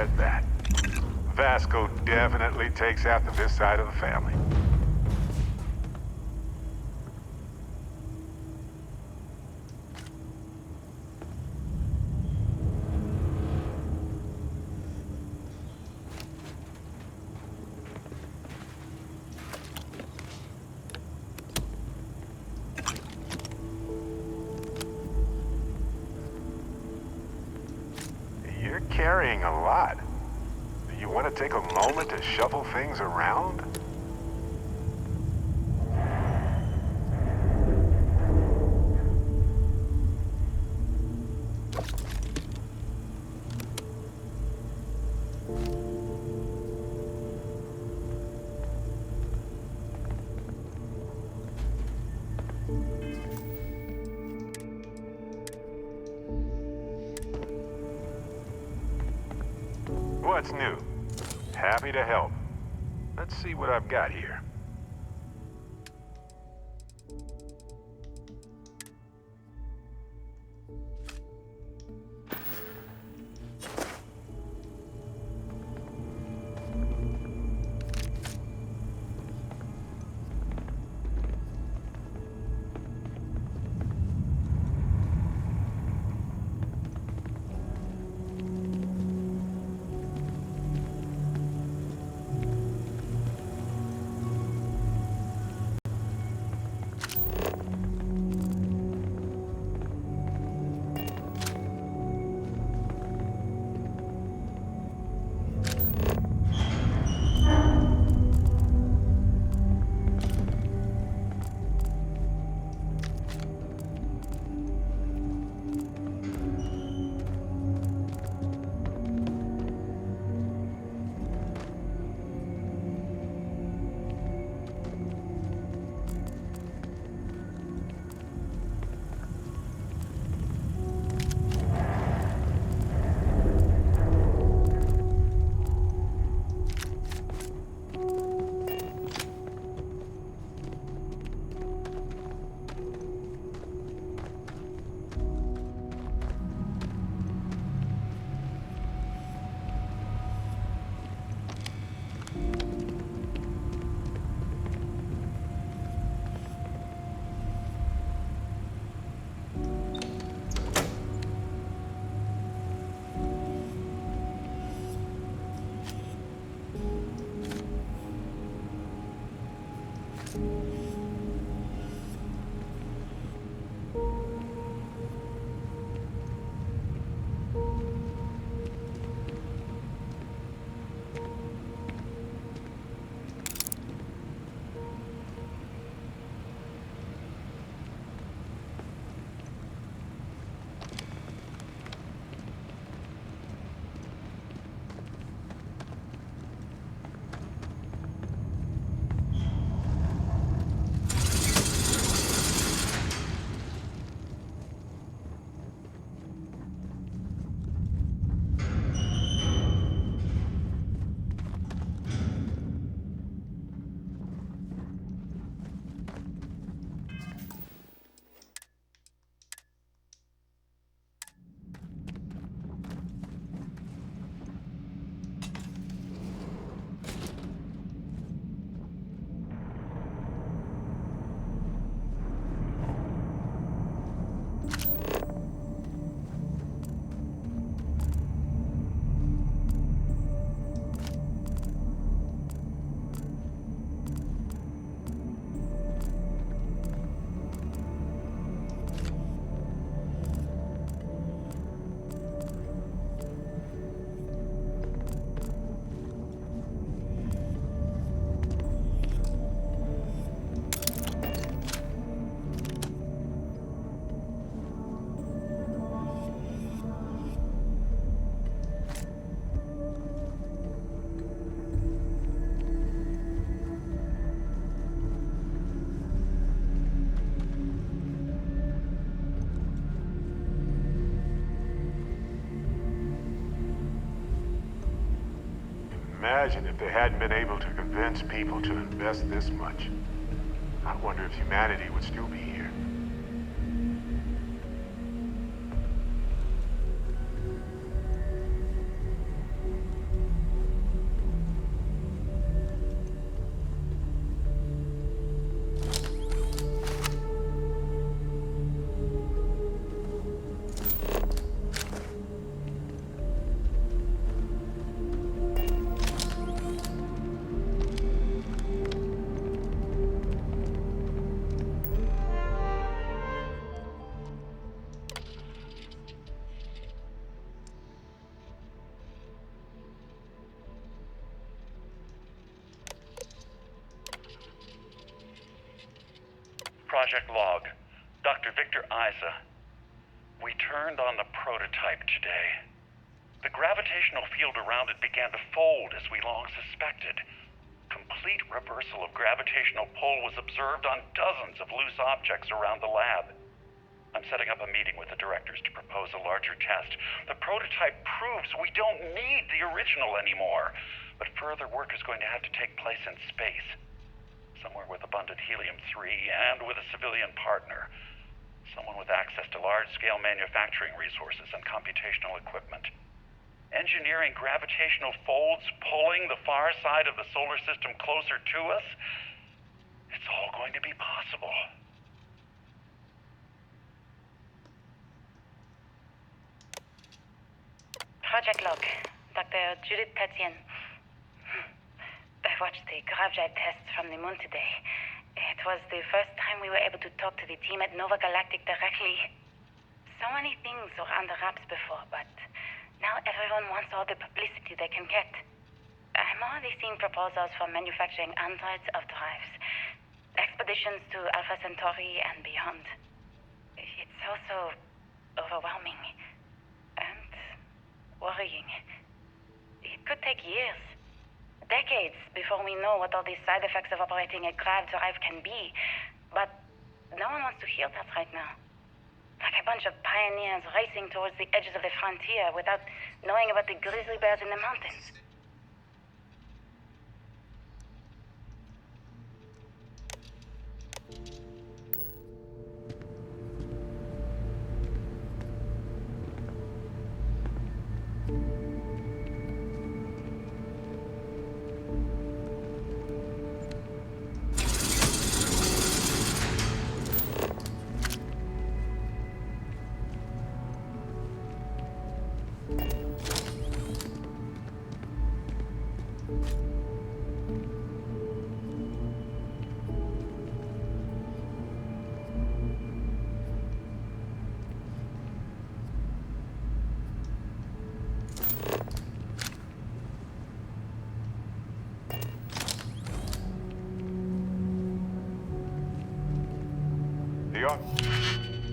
said that. Vasco definitely takes after this side of the family. You're carrying a lot. Do you want to take a moment to shuffle things around? What's new? Happy to help. Let's see what I've got here. Imagine if they hadn't been able to convince people to invest this much. I wonder if humanity would still be here. Project log. Dr. Victor Isa. We turned on the prototype today. The gravitational field around it began to fold as we long suspected. Complete reversal of gravitational pull was observed on dozens of loose objects around the lab. I'm setting up a meeting with the directors to propose a larger test. The prototype proves we don't need the original anymore, but further work is going to have to take place in space. Somewhere with abundant helium-3 and with a civilian partner. Someone with access to large-scale manufacturing resources and computational equipment. Engineering gravitational folds pulling the far side of the solar system closer to us, it's all going to be possible. Project log, Dr. Judith Tatian. I watched the GravJet tests from the moon today. It was the first time we were able to talk to the team at Nova Galactic directly. So many things were under wraps before, but now everyone wants all the publicity they can get. I'm already seeing proposals for manufacturing androids of drives, expeditions to Alpha Centauri and beyond. It's also overwhelming and worrying. It could take years, decades, before we know what all these side effects of operating a grav drive can be. But no one wants to hear that right now. Like a bunch of pioneers racing towards the edges of the frontier without knowing about the grizzly bears in the mountains.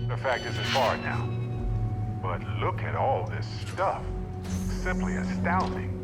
The fact isn't far now. But look at all this stuff. Simply astounding.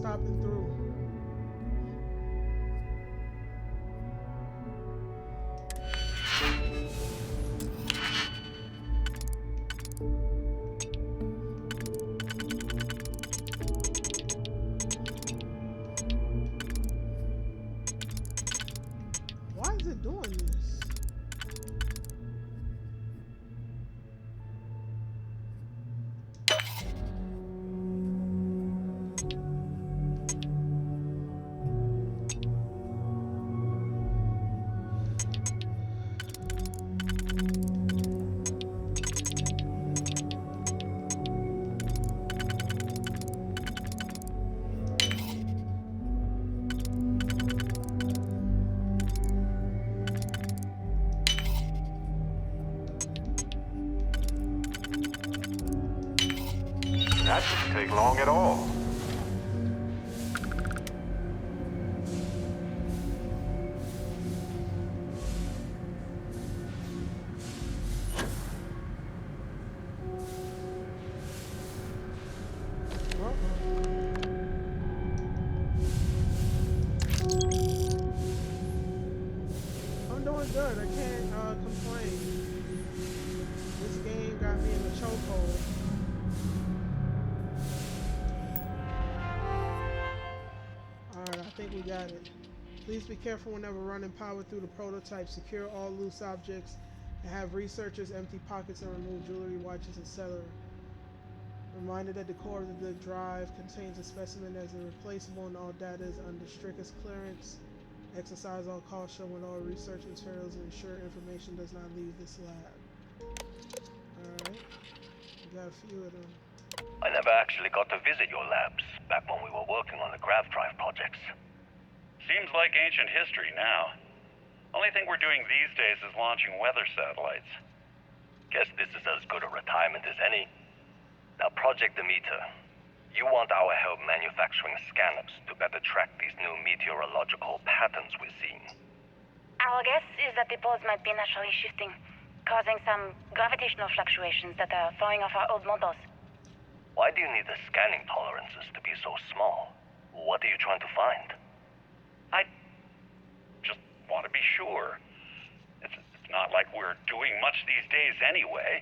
stopping through. Why is it doing this? That didn't take long at all. I'm doing good. I can't complain. This game got me in a chokehold. Alright, I think we got it. Please be careful whenever running power through the prototype. Secure all loose objects and have researchers empty pockets and remove jewelry, watches, etc. Reminded that the core of the drive contains a specimen as irreplaceable and all data is under strictest clearance. Exercise all caution with all research materials and ensure information does not leave this lab. Alright. We got a few of them. I never actually got to visit your labs back when we were working on the grav drive projects. Seems like ancient history now. Only thing we're doing these days is launching weather satellites. Guess this is as good a retirement as any. Now, Project Demeter, you want our help manufacturing scanners to better track these new meteorological patterns we're seeing. Our guess is that the poles might be naturally shifting, causing some gravitational fluctuations that are throwing off our old models. Why do you need the scanning tolerances to be so small? What are you trying to find? I just want to be sure. It's not like we're doing much these days anyway.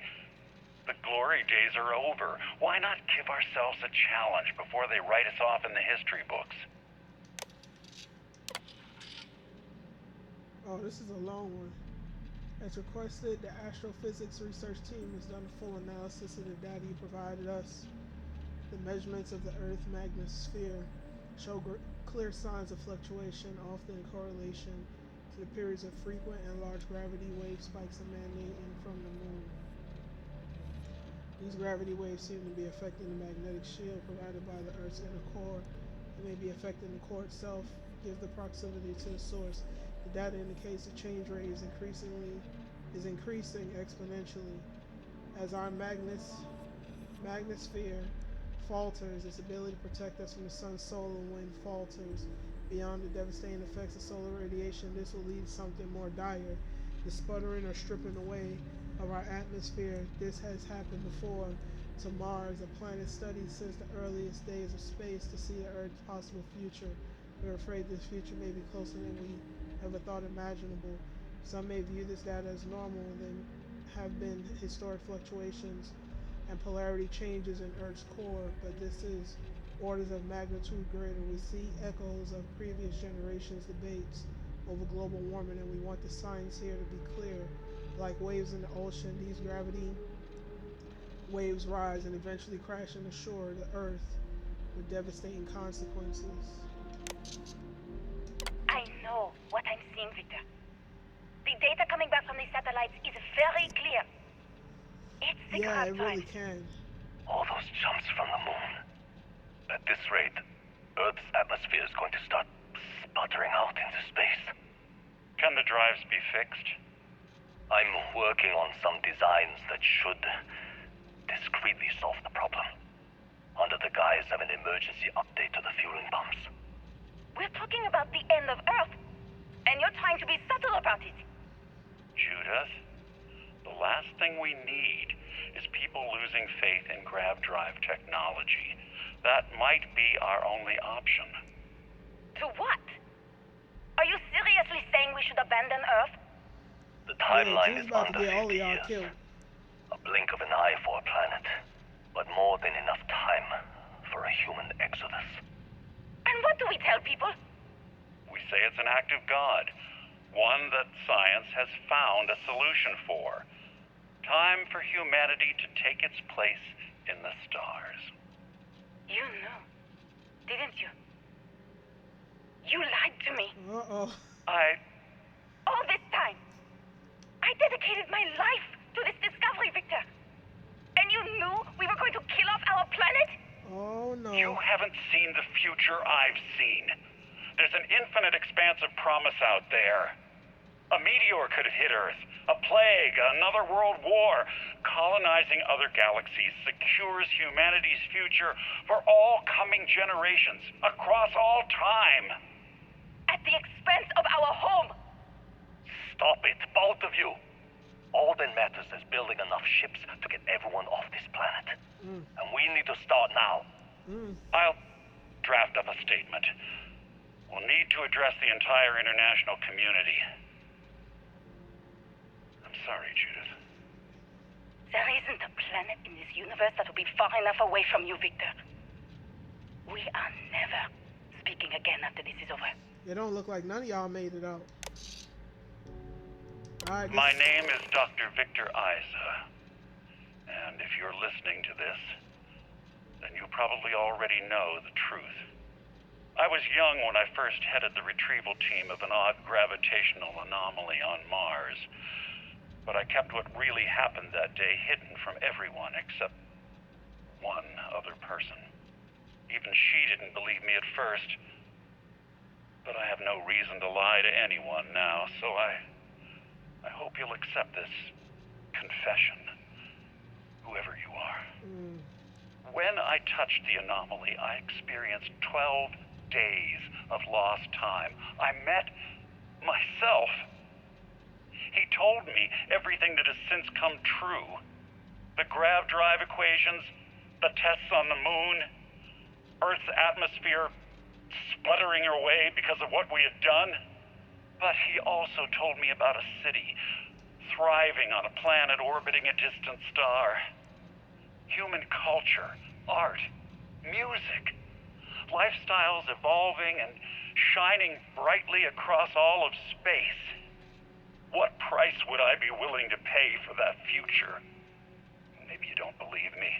The glory days are over. Why not give ourselves a challenge before they write us off in the history books? Oh, this is a long one. As requested, the astrophysics research team has done a full analysis of the data you provided us. The measurements of the Earth magnetosphere show clear signs of fluctuation, often in correlation to the periods of frequent and large gravity wave spikes emanating from the moon. These gravity waves seem to be affecting the magnetic shield provided by the Earth's inner core. They may be affecting the core itself, given the proximity to the source. The data indicates the change rate is increasing exponentially. As our magnetosphere falters, its ability to protect us from the sun's solar wind falters. Beyond the devastating effects of solar radiation, this will lead to something more dire, the sputtering or stripping away of our atmosphere. This has happened before to Mars, a planet studied since the earliest days of space to see the Earth's possible future. We're afraid this future may be closer than we ever thought imaginable. Some may view this data as normal. There have been historic fluctuations and polarity changes in Earth's core, but this is orders of magnitude greater. We see echoes of previous generations' debates over global warming, and we want the science here to be clear. Like waves in the ocean, these gravity waves rise and eventually crash into shore, the Earth, with devastating consequences. I know what I'm seeing, Victor. The data coming back from the satellites is very clear. It's the Yeah, it grav really drive. can. All those jumps from the moon. At this rate, Earth's atmosphere is going to start sputtering out into space. Can the drives be fixed? I'm working on some designs that should discreetly solve the problem, under the guise of an emergency update to the fueling pumps. We're talking about the end of Earth, and you're trying to be subtle about it. Judith, the last thing we need is people losing faith in grav drive technology. That might be our only option. To what? Are you seriously saying we should abandon Earth? The timeline Drew's is about to under get all 50 of y'all years. killed. A blink of an eye for a planet, but more than enough time for a human exodus. And what do we tell people? We say it's an act of God, one that science has found a solution for. Time for humanity to take its place in the stars. You knew, didn't you? You lied to me. Uh-oh. All this time. I dedicated my life to this discovery, Victor. And you knew we were going to kill off our planet? Oh no. You haven't seen the future I've seen. There's an infinite expanse of promise out there. A meteor could have hit Earth, a plague, another world war. Colonizing other galaxies secures humanity's future for all coming generations, across all time. At the expense of our home. Stop it, both of you. All that matters is building enough ships to get everyone off this planet. And we need to start now. I'll draft up a statement. We'll need to address the entire international community. I'm sorry, Judith. There isn't a planet in this universe that will be far enough away from you, Victor. We are never speaking again after this is over. It don't look like none of y'all made it out. Alright, My name is Dr. Victor Isa. And if you're listening to this, then you probably already know the truth. I was young when I first headed the retrieval team of an odd gravitational anomaly on Mars. But I kept what really happened that day hidden from everyone except one other person. Even she didn't believe me at first. But I have no reason to lie to anyone now, so I hope you'll accept this confession, whoever you are. When I touched the anomaly, I experienced 12 days of lost time. I met myself. He told me everything that has since come true. The grav drive equations, the tests on the moon, Earth's atmosphere sputtering away because of what we had done. But he also told me about a city thriving on a planet orbiting a distant star. Human culture, art, music, lifestyles evolving and shining brightly across all of space. What price would I be willing to pay for that future? Maybe you don't believe me.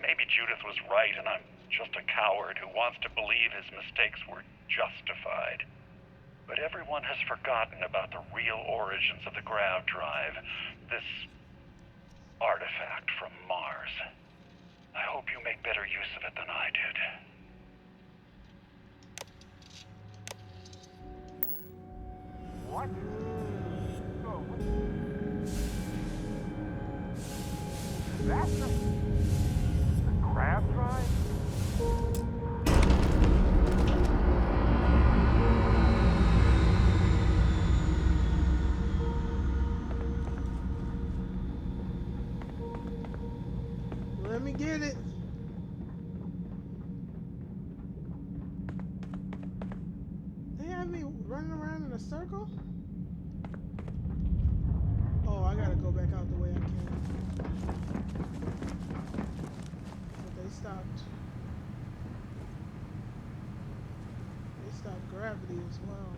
Maybe Judith was right and I'm just a coward who wants to believe his mistakes were justified. But everyone has forgotten about the real origins of the grav drive, this artifact from Mars. I hope you make better use of it than I did. What? That's the crab drive? let me get it. They have me running around in a circle? Oh, I gotta go back out the way I came. But they stopped. They stopped gravity as well.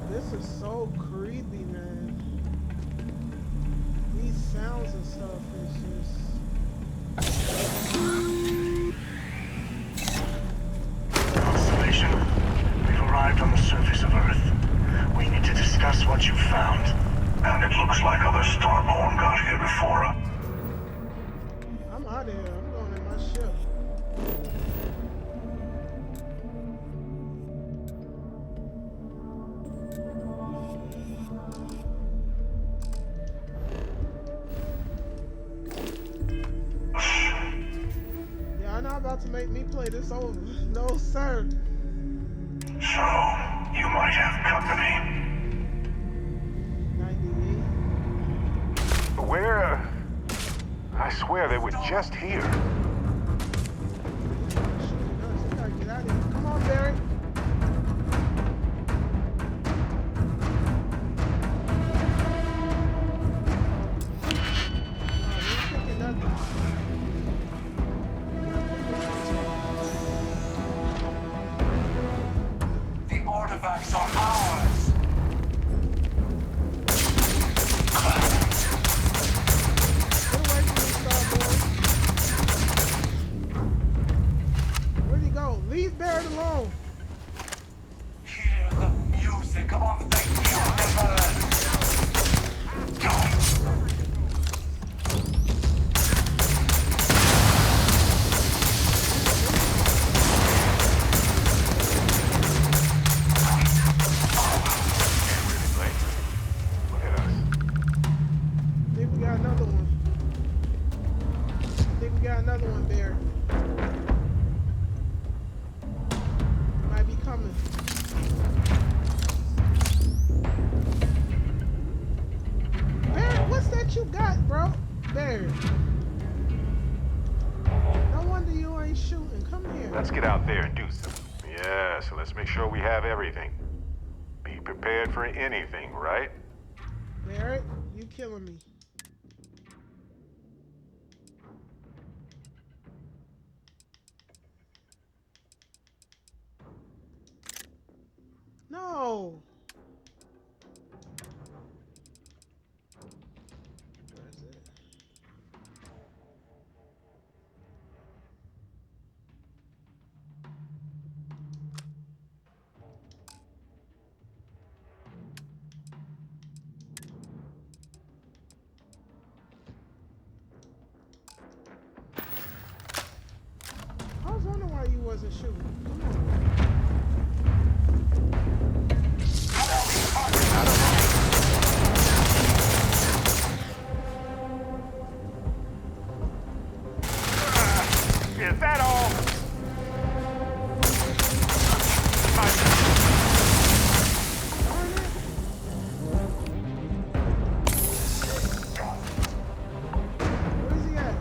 This is so creepy, man. These sounds and stuff is just... Constellation, we've arrived on the surface of Earth. We need to discuss what you found. And it looks like other Starborn got here before us. I'm out of here. I'm going in my ship. about to make me play this over. No, sir. So, you might have company. 98. Where? I swear they were just here. Shooting us. We gotta get out of here. Come on, Barry. The artifacts are ours. Get away from me, Starboy. Where'd he go? Leave Barrett alone. Hear the music of the universe. Look at us. I think we got another one. I think we got another one, Barrett. Might be coming. Barrett, what's that you got, bro? Barrett. No wonder you ain't shooting. Come here. Let's get out there and do something. Yeah, so let's make sure we have everything. Be prepared for anything, right? Barrett, you killing me. No. Where is it? I was wondering why you wasn't shooting. Come on. Is that all? Darn it. Where's he at?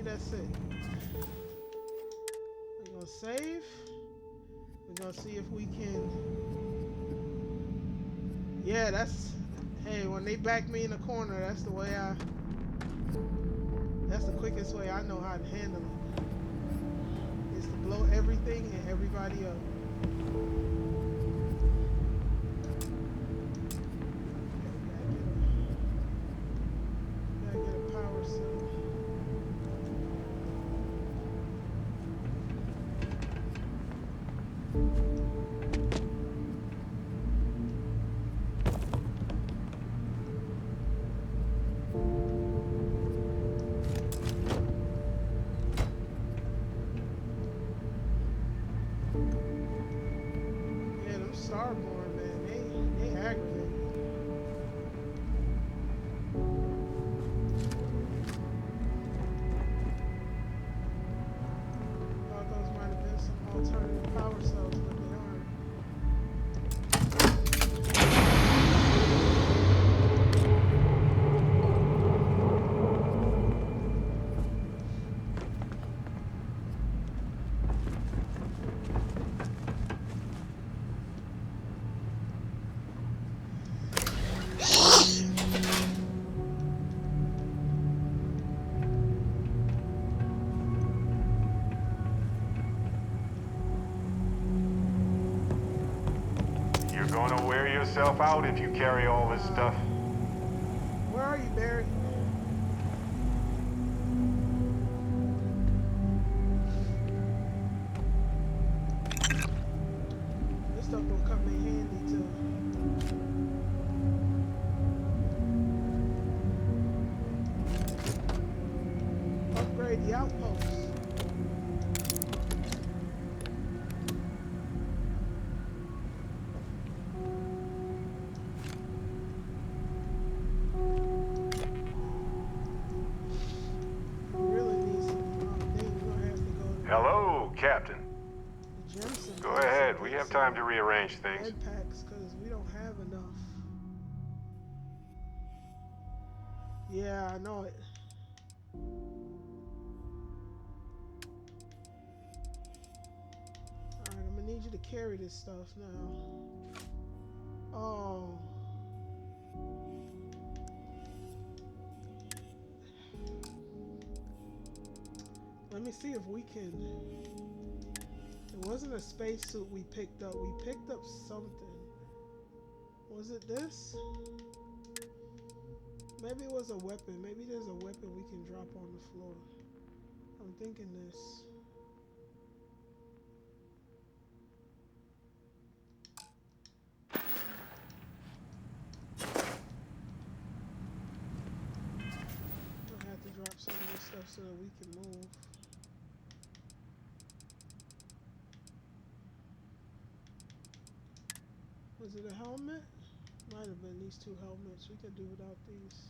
believe that's it. We're gonna save. We're gonna see if we can. Yeah, that's. Hey, when they back me in the corner, that's the way I. That's the quickest way I know how to handle it. Is to blow everything and everybody up. Gotta get a power cell. Yeah, them Starborn, man, they aggravating. Thought those might have been some alternative power cells, but they aren't. You're gonna wear yourself out if you carry all this stuff. Where are you, Barry? This stuff will come in handy too. Upgrade the outpost. Really need some things. We're gonna have to go to Hello, Captain. the Jensen. Go ahead. We have time to rearrange things. Med packs because we don't have enough. Yeah, I know it. Alright, I'm gonna need you to carry this stuff now. Oh. Let me see if we can. It wasn't a spacesuit we picked up. We picked up something. Was it this? Maybe it was a weapon. Maybe there's a weapon we can drop on the floor. I'm thinking this. I have to drop some of this stuff so that we can move. Was it a helmet? Might have been these two helmets. We could do without these.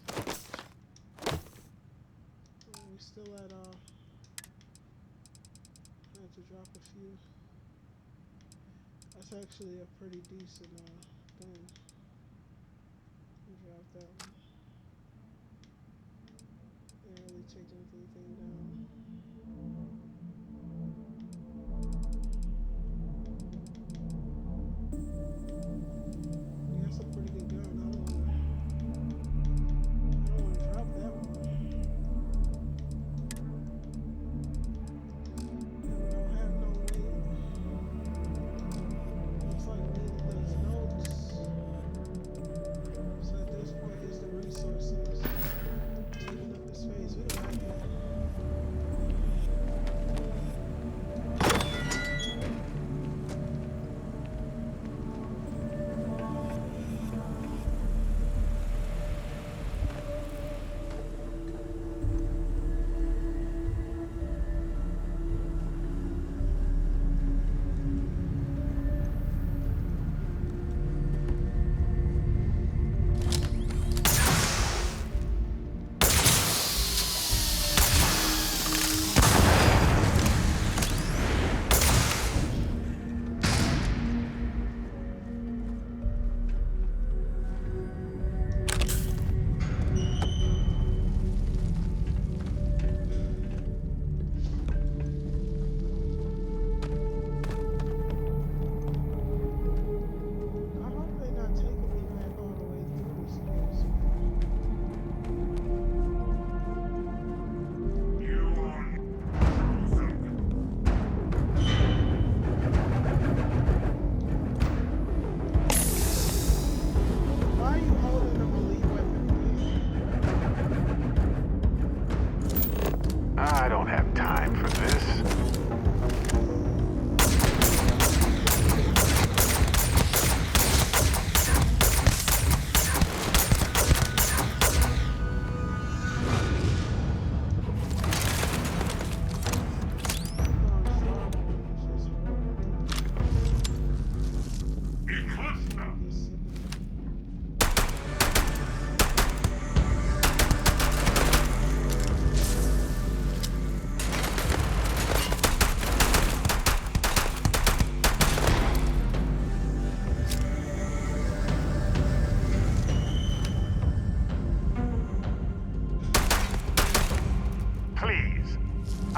We still at I have to drop a few. That's actually a pretty decent thing. Drop that one. Didn't really take anything down. Yeah, that's a pretty good gun. I don't want to drop that one. Yeah, we don't have no weight. Looks like there's notes. So at this point, it's the resources taking up the space. We don't have that.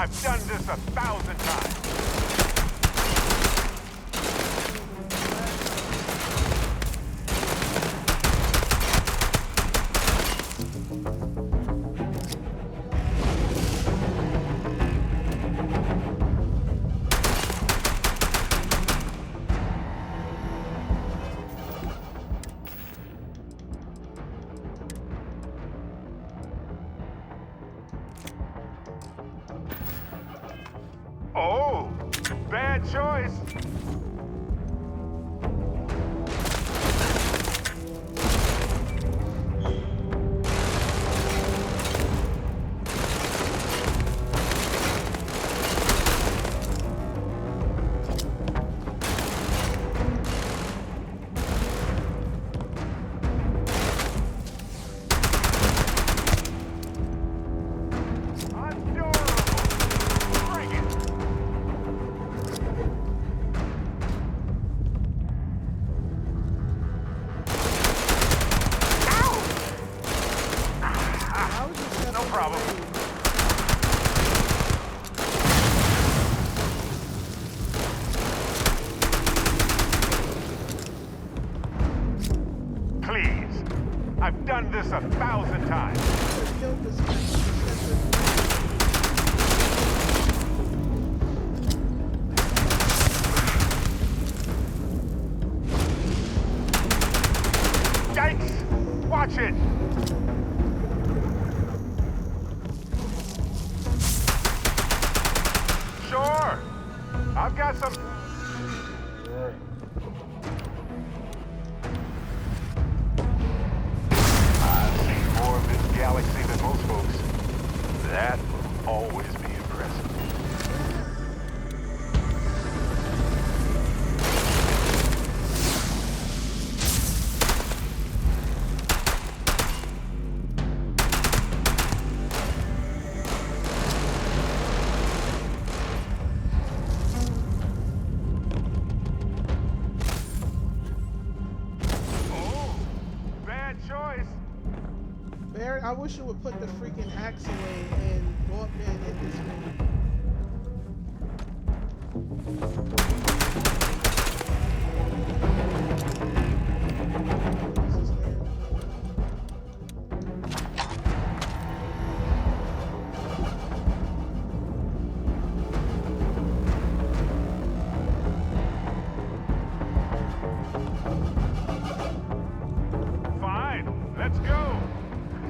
I've done this 1,000 times. Oh, bad choice. Please. I've done this 1,000 times. Yikes! Watch it! Sure. I've got some... I've seen more of this galaxy than most folks. That will always be impressive. Barry, I wish it would put the freaking axe away and go up there and hit this man. Fine, let's go.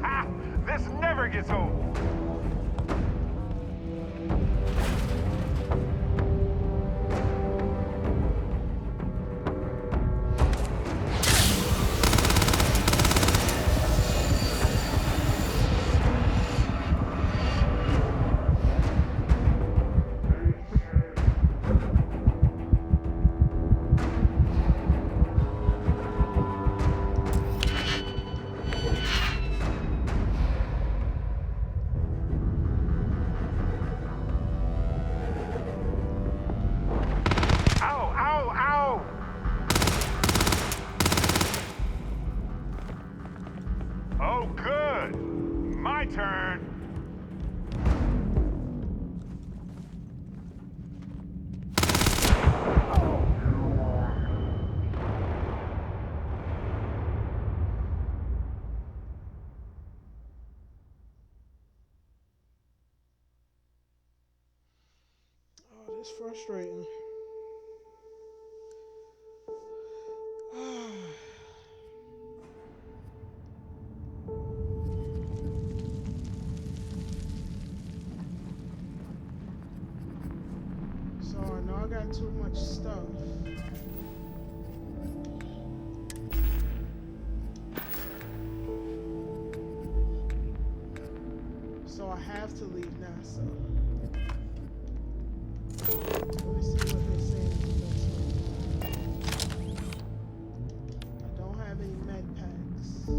Ha! This never gets old. Oh, good. My turn. Oh, this is frustrating. So I know I got too much stuff. So I have to leave NASA. Let me see what they're saying is the best way. I don't have any med packs. Did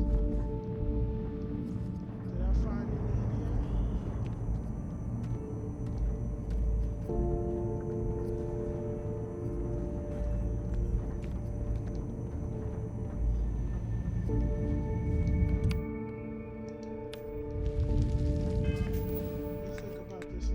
I find any in here? Let me think about this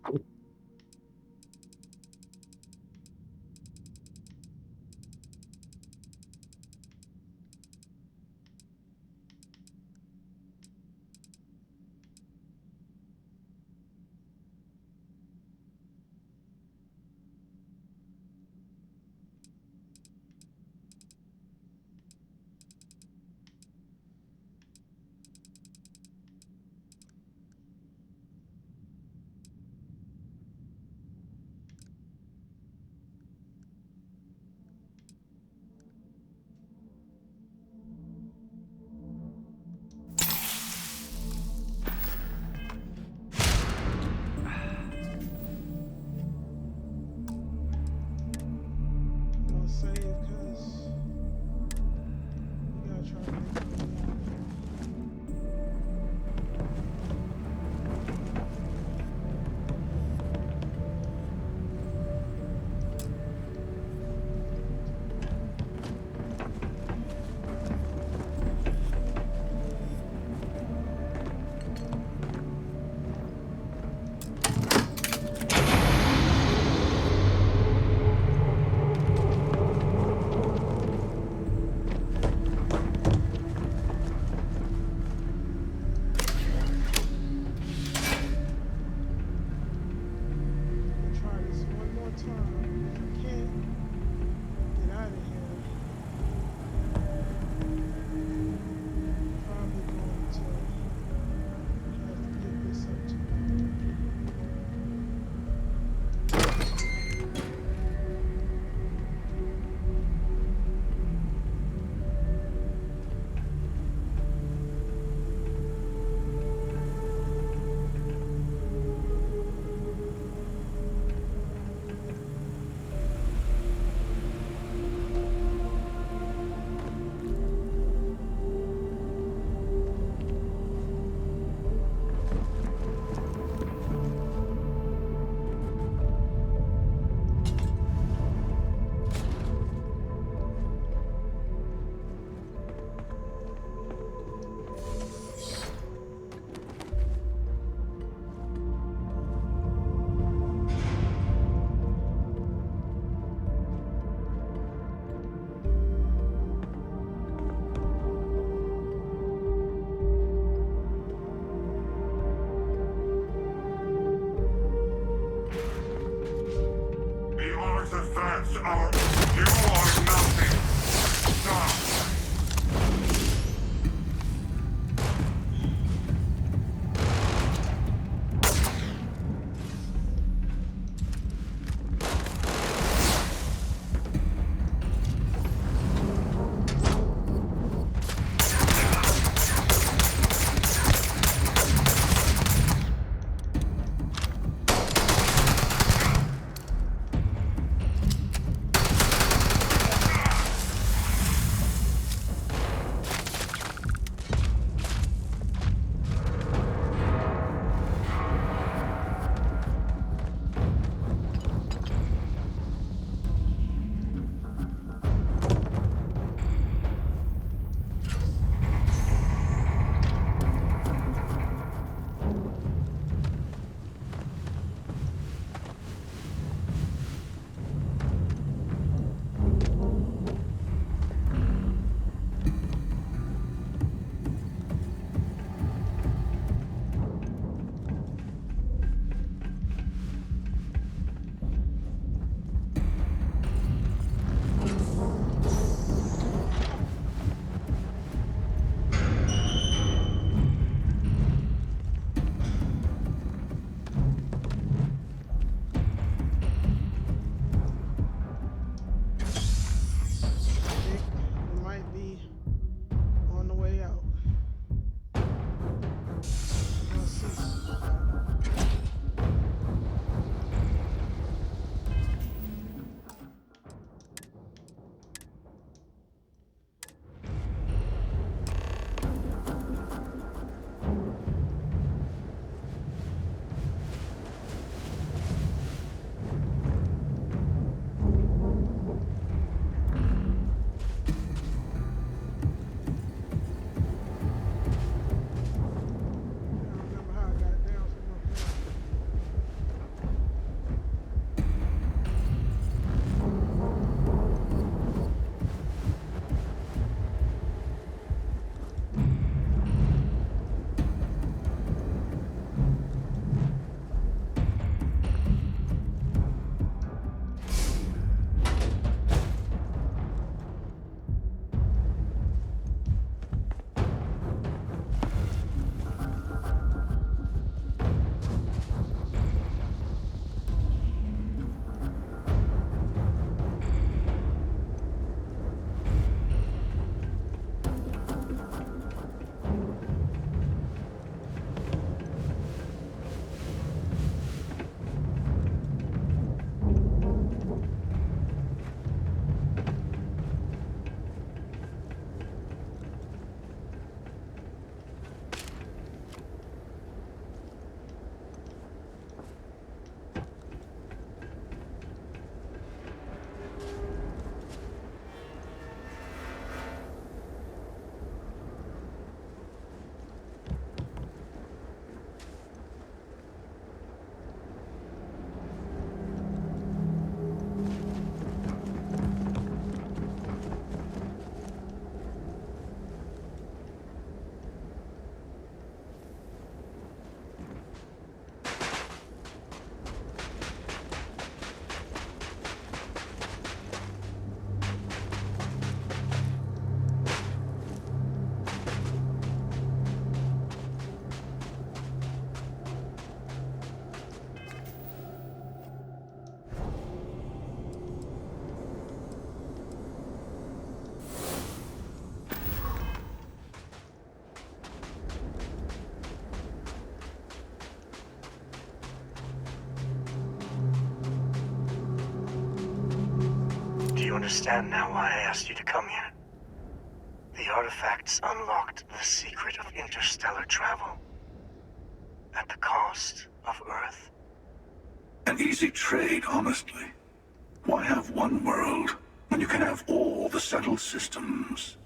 Gonna save because we gotta try to make it out here. We'll try this one more time. If I can't get out of here, probably going to have to give this up to The artifacts are... You are nothing. Stop. you understand now why I asked you to come here? The artifacts unlocked the secret of interstellar travel. At the cost of Earth. An easy trade, honestly. Why have one world when you can have all the settled systems?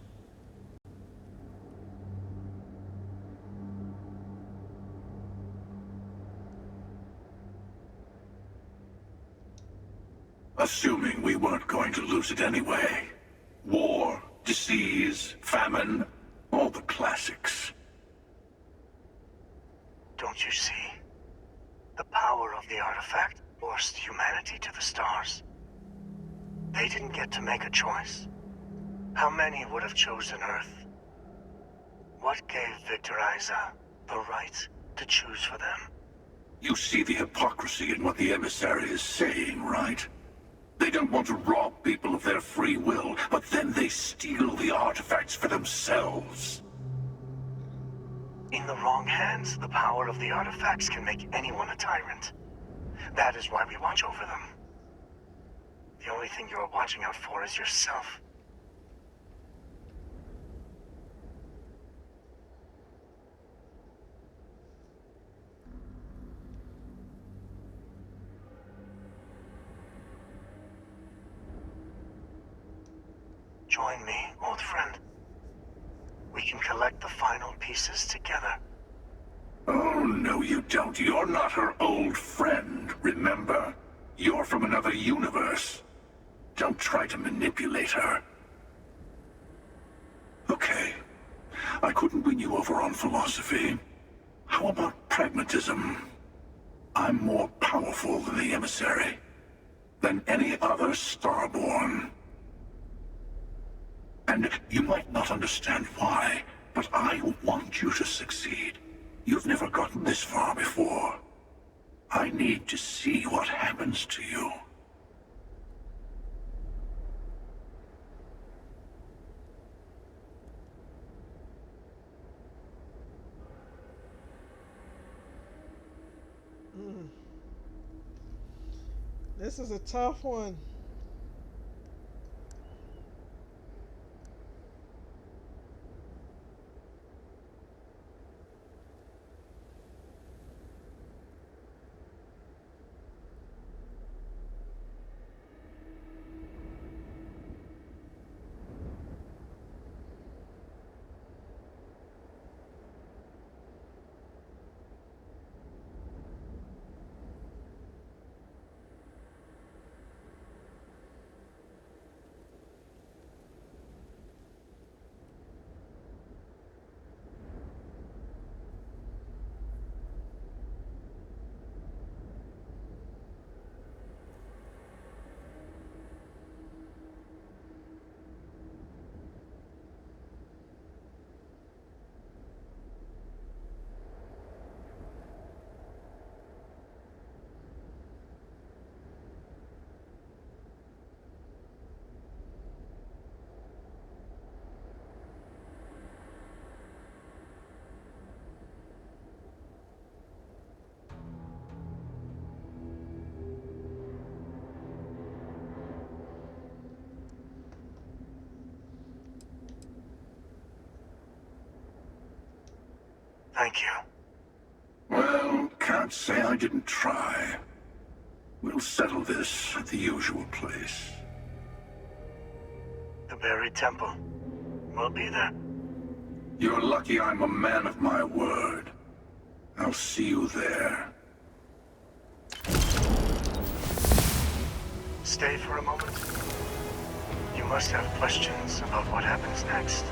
Assuming we weren't going to lose it anyway. War, disease, famine, all the classics. Don't you see? The power of the artifact forced humanity to the stars. They didn't get to make a choice. How many would have chosen Earth? What gave Victor Isa the right to choose for them? You see the hypocrisy in what the emissary is saying, right? They don't want to rob people of their free will, but then they steal the artifacts for themselves. In the wrong hands, the power of the artifacts can make anyone a tyrant. That is why we watch over them. The only thing you're watching out for is yourself. Join me, old friend. We can collect the final pieces together. Oh, no you don't. You're not her old friend, remember? You're from another universe. Don't try to manipulate her. Okay. I couldn't win you over on philosophy. How about pragmatism? I'm more powerful than the emissary. Than any other Starborn. And you might not understand why, but I want you to succeed. You've never gotten this far before. I need to see what happens to you. This is a tough one. Thank you. Well, can't say I didn't try. We'll settle this at the usual place. The buried temple. We'll be there. You're lucky I'm a man of my word. I'll see you there. Stay for a moment. You must have questions about what happens next.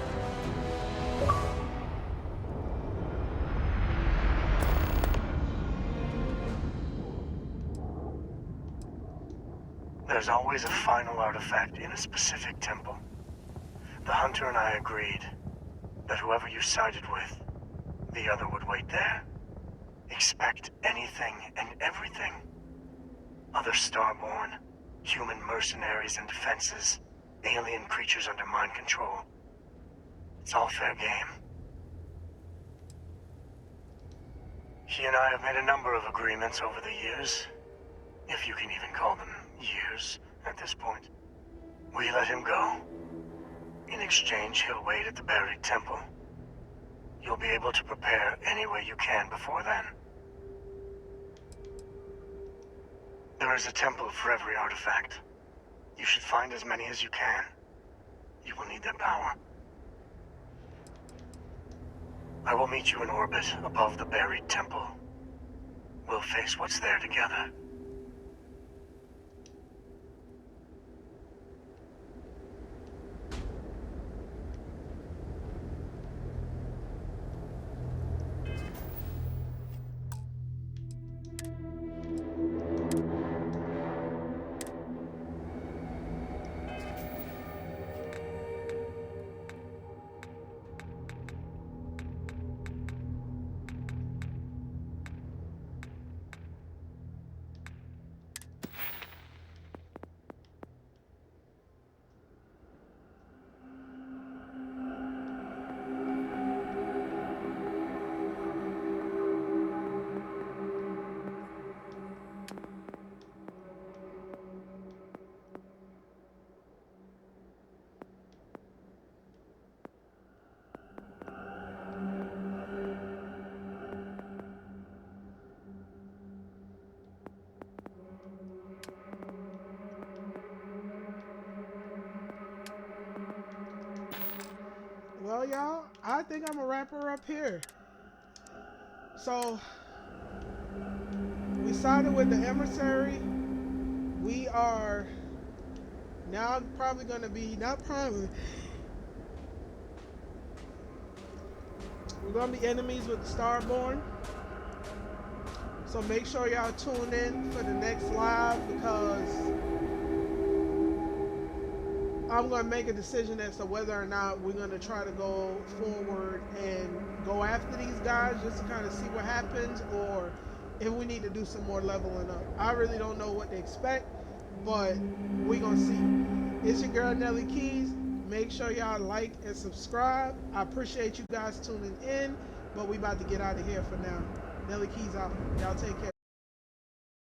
There's always a final artifact in a specific temple. The hunter and I agreed that whoever you sided with, the other would wait there. Expect anything and everything. Other Starborn, human mercenaries and defenses, alien creatures under mind control. It's all fair game. He and I have made a number of agreements over the years, if you can even call them years at this point. We let him go. In exchange, he'll wait at the buried temple. You'll be able to prepare any way you can before then. There is a temple for every artifact. You should find as many as you can. You will need their power. I will meet you in orbit above the buried temple. We'll face what's there together. Well, y'all, I think I'm gonna wrap her up here. So, we started with the emissary. We are now probably gonna be, not probably, we're gonna be enemies with the Starborn. So make sure y'all tune in for the next live, because I'm going to make a decision as to whether or not we're going to try to go forward and go after these guys just to kind of see what happens, or if we need to do some more leveling up. I really don't know what to expect, but we're going to see. It's your girl Nelly Keys. Make sure y'all like and subscribe. I appreciate you guys tuning in, but we about to get out of here for now. Nelly Keys out. Y'all take care.